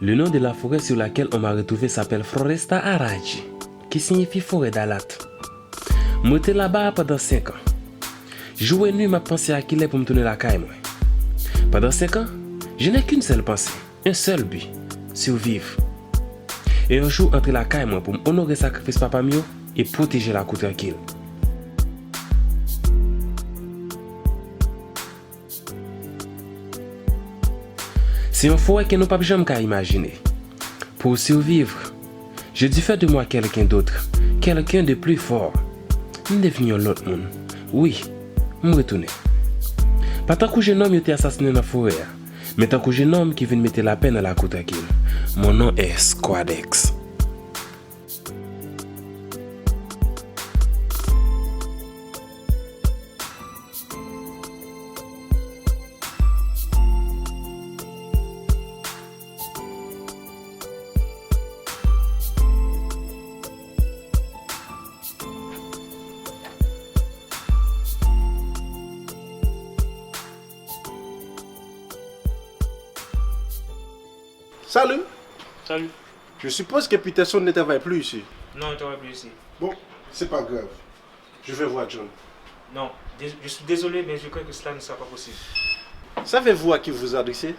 Le nom de la forêt sur laquelle on m'a retrouvé s'appelle Floresta Araji, qui signifie forêt d'Alat. Moi j'étais là-bas pendant 5 ans. Jour et nuit, m'a pensé à qu'il est pour me tourner la caille. Pendant 5 ans, je n'ai qu'une seule pensée, un seul but, survivre. Et un jour, entrer la caille pour honorer le sacrifice papa mio et protéger la cour tranquille. C'est une forêt que nous ne pouvons jamais imaginer. Pour survivre, je dû faire de moi quelqu'un d'autre, quelqu'un de plus fort. Je devenir l'autre monde. Oui, je me retourner. Pas tant que jeune homme était assassiné dans la forêt, mais tant que jeune homme qui vient mettre la peine dans la cour tranquille. Mon nom est Squadex. Salut. Salut. Je suppose que Peterson ne travaille plus ici. Non, il ne travaille plus ici. Bon, c'est pas grave. Je vais voir John. Non, je suis désolé, mais je crois que cela ne sera pas possible. Savez-vous à qui vous adressez?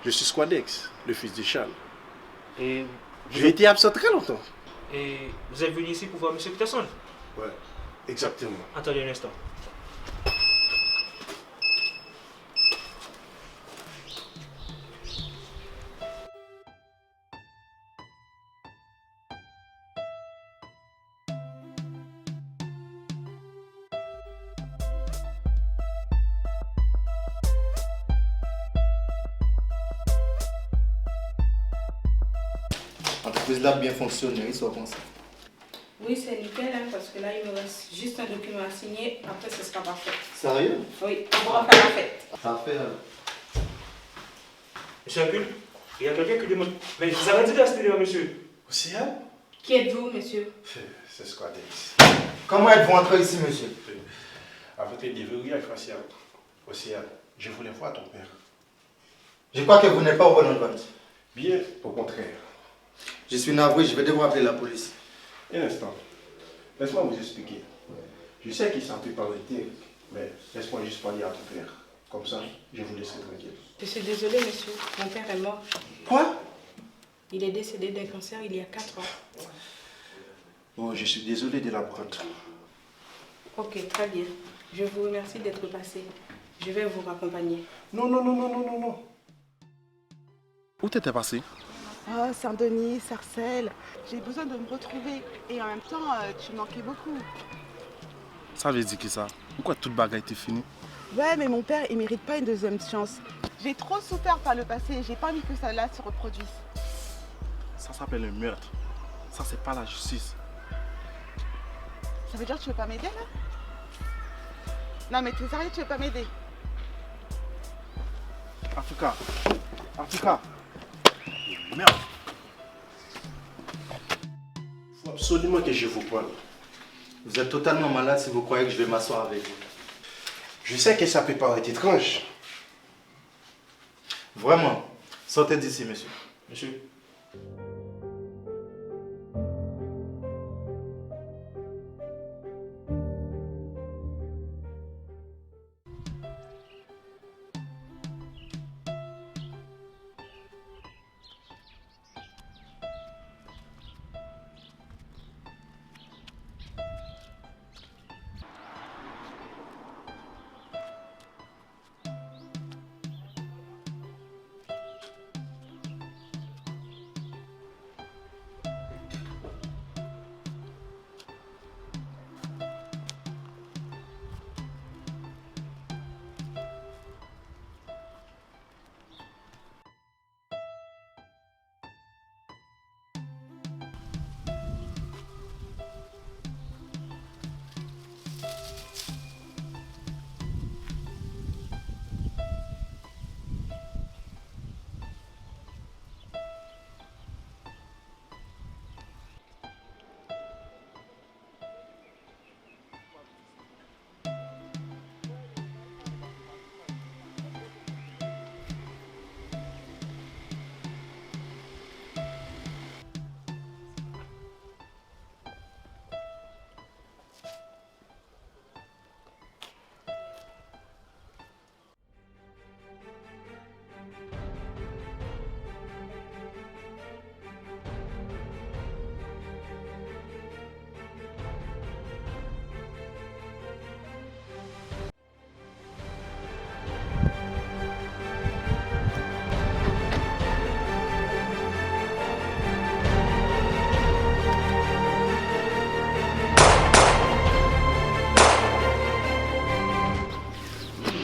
Je suis Squadex, le fils de Charles. Et J'ai été absent très longtemps. Et vous êtes venu ici pour voir M. Peterson? Ouais, exactement. Attendez un instant. L'entreprise là bien fonctionné, il soit comme ça. Oui, c'est nickel, hein, parce que là, il me reste juste un document à signer. Après, ce sera parfait. Sérieux? Oui, on pourra faire la fête. Parfait alors. Monsieur Hercule, il y a quelqu'un qui demande. Mais vous avez dit d'assister, monsieur. Océane? Qui êtes-vous, monsieur? C'est Squadex. Comment êtes-vous entré ici, monsieur? Avec les déverrouillages facial. Océane, je voulais voir ton père. Je crois que vous n'êtes pas au bon endroit. Bien, au contraire. Je suis navré, je vais devoir appeler la police. Un instant. Laisse-moi vous expliquer. Je sais qu'il s'en peut pas arrêter, mais laisse-moi juste parler à ton père. Comme ça, je vous laisserai tranquille. Je suis désolée, monsieur. Mon père est mort. Quoi? Il est décédé d'un cancer il y a 4 ans. Oh, je suis désolé de l'apprendre. Ok, très bien. Je vous remercie d'être passé. Je vais vous raccompagner. Non, non, non, non, non, non, non. Où t'étais passé? Oh, Saint-Denis, Sarcelles, j'ai besoin de me retrouver. Et en même temps, tu manquais beaucoup. Ça veut dire que ça? Pourquoi toute bagaille était finie? Ouais, mais mon père, il mérite pas une deuxième chance. J'ai trop souffert par le passé, j'ai pas envie que ça là se reproduise. Ça s'appelle un meurtre. Ça, c'est pas la justice. Ça veut dire que tu veux pas m'aider là? Non mais t'es sérieux, tu veux pas m'aider? Africa. Africa. Merde. Il faut absolument que je vous parle. Vous êtes totalement malade si vous croyez que je vais m'asseoir avec vous. Je sais que ça peut paraître étrange. Vraiment. Sortez d'ici, monsieur. Monsieur.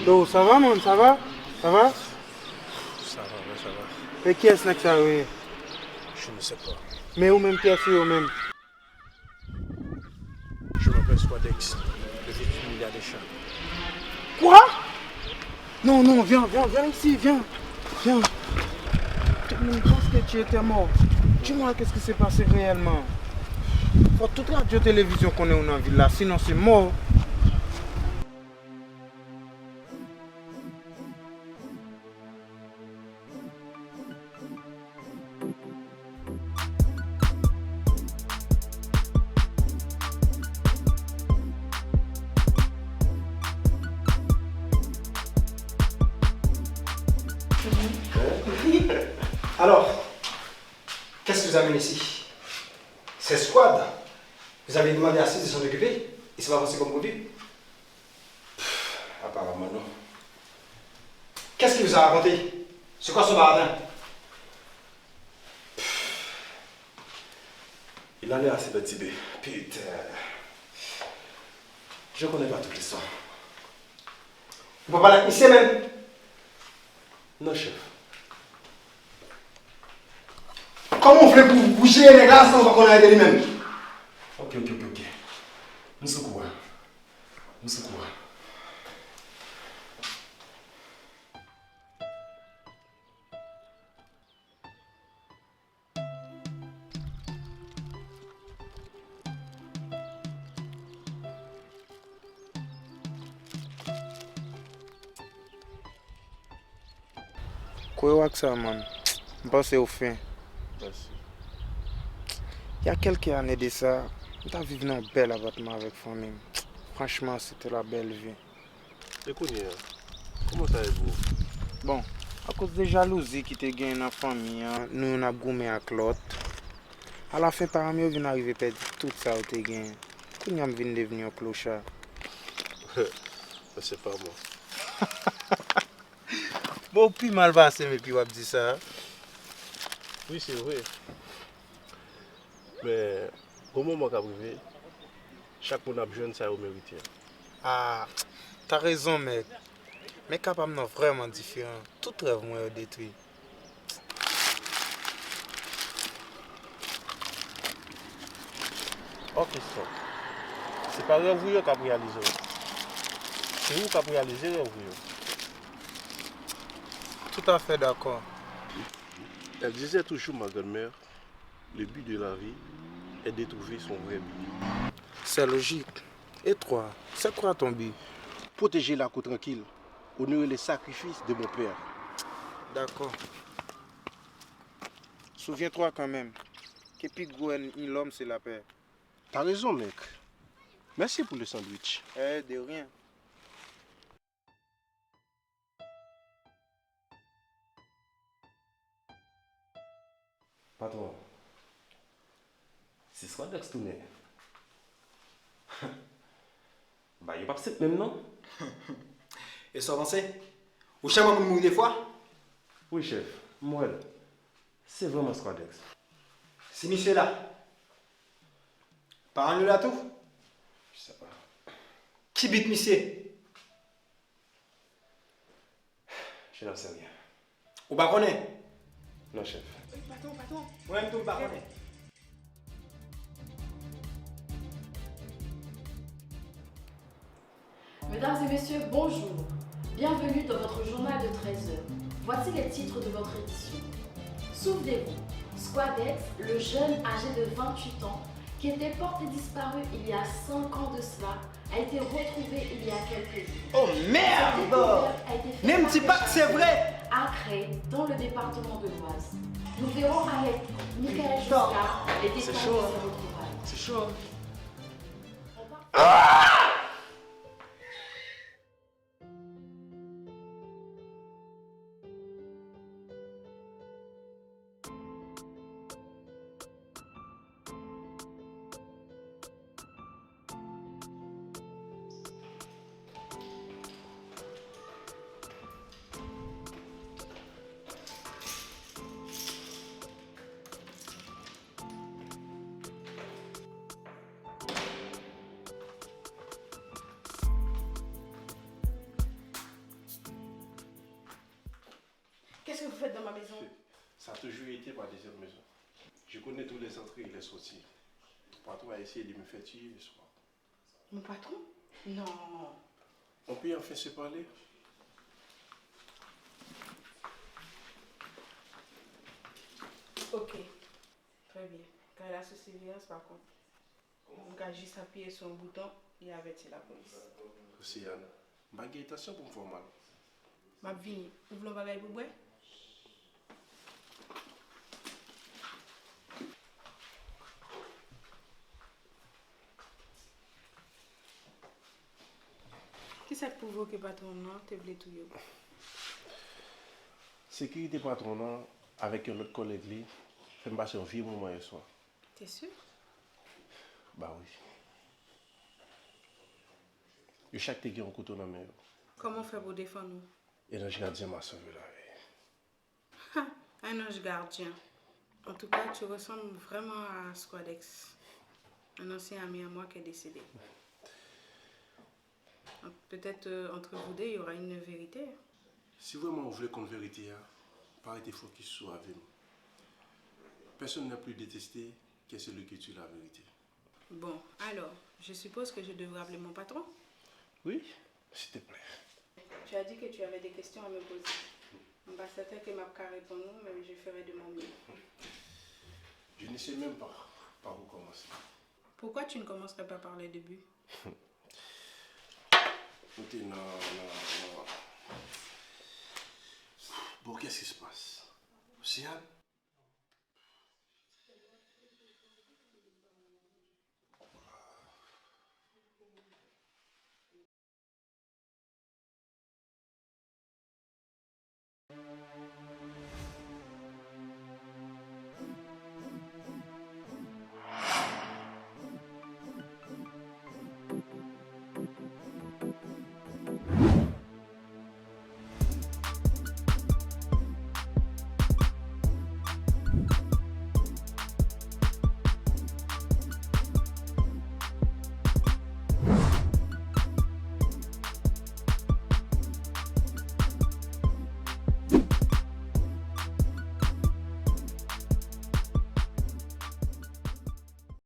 Yo, ça va, man? Ça va? Ça va? Ça va, ouais, ça va. Mais qui est-ce que ça oui? Je ne sais pas. Mais où même qui est-ce que même? Je m'appelle Squadex. Je suis milliard des chats. Quoi? Non, non, viens ici, viens. Tout le monde pense que tu étais mort. Dis-moi qu'est-ce qui s'est passé réellement. Faut toute la radio-télévision qu'on est dans la ville là, sinon c'est mort. Alors, qu'est-ce que vous amène ici? C'est Squad. Vous avez demandé à Sid de s'en occuper? Il s'est pas passé comme prévu? Apparemment non. Qu'est-ce qu'il vous a raconté? C'est quoi ce bardin? Il en est assez petit, bé. Putain. Je connais pas toute l'histoire. Vous pouvez parler ici même? Non, chef. Comment on fait pour bouger les gars sans qu'on aille de lui-même? Ok. Nous secours. Quoi que ça, man? Je pense au fin. Merci. Il y a quelques années de ça, on a vécu dans un bel appartement avec famille. Franchement, c'était la belle vie. Écoute, comment ça est-vous? Bon, à cause de jalousie qui te gagne dans la famille, nous on a gommé avec l'autre. À la fin, par exemple, on arrivé à perdre tout ça que tu gagné. Quand on vient devenir un clochard. C'est pas moi. Bon, puis mal passé, mais puis on dit ça. Oui, c'est vrai. Mais au moment qu'a arrivé, chaque monde a besoin de ça au mérite. Ah, t'as raison, mec. Mais capable non vraiment différent. Tout rêve moi est détruit. Ok, ça. C'est pas rêve qui a réalisé. C'est vous qui avez réalisé rêve. Tout à fait d'accord. Elle disait toujours, ma grand-mère, le but de la vie est de trouver son vrai but. C'est logique. Et toi, c'est quoi ton but? Protéger la côte tranquille, honorer les sacrifices de mon père. D'accord. Souviens-toi quand même que plus gros l'homme, c'est la paix. T'as raison, mec. Merci pour le sandwich. De rien. Patron, c'est soit Dex tourné. Bah, il n'y a pas de même, non? Et ça avancé? Ou chaque moment des fois? Oui, chef. Moi, c'est vraiment Squadex. C'est monsieur là. Parle-nous là tout? Je sais pas. Qui bite monsieur? Je n'en sais rien. Ou pas connaît? Non, chef. Patron. Moi-même tout pas connaît. Mesdames et messieurs, bonjour. Bienvenue dans votre journal de 13 heures. Voici les titres de votre édition. Souvenez-vous, Squadex, le jeune âgé de 28 ans, qui était porté disparu il y a 5 ans de cela, a été retrouvé il y a quelques jours. Oh merde! Même si pas que c'est vrai! À Cré, dans le département de l'Oise. Nous verrons avec Michael Jusca les détails de ces retrouvailles. C'est chaud. Qu'est-ce que vous faites dans ma maison? Ça a toujours été ma deuxième maison. Je connais tous les entrées et les sorties. Ton patron a essayé de me faire tuer le soir. Mon patron? Non. On peut enfin se parler? Ok, très bien. Quand elle a ce surveillance, par contre, on va juste appuyer sur un bouton et avertir la police. Océane, ma attention pour me faire mal. Ma vie, ouvre le bagage pour boire. Qui ça te provoque que patron non, te voulais tout yo? Sécurité patronat avec un autre collègue, lui, fait me passer un vieux moment hier soir. T'es sûr? Bah oui. Je chaque te un couteau dans la main. Comment faire pour défendre nous? Et l'ange gardien m'a sauvé la vie. Un ange gardien. En tout cas, tu ressembles vraiment à Squadex, un ancien ami à moi qui est décédé. Peut-être entre vous deux, il y aura une vérité. Si vraiment on voulait qu'on vérité, arrêtez focus sur la vie. Personne n'a plus détesté que celui qui tue la vérité. Bon, alors, je suppose que je devrais appeler mon patron? Oui, s'il te plaît. Tu as dit que tu avais des questions à me poser. Je ne sais pas que m'a pas répondu, mais je ferai de mon mieux. Je ne sais même pas par où commencer. Pourquoi tu ne commencerais pas par le début? Écoutez, non. Bon, qu'est-ce qui se passe? Océane?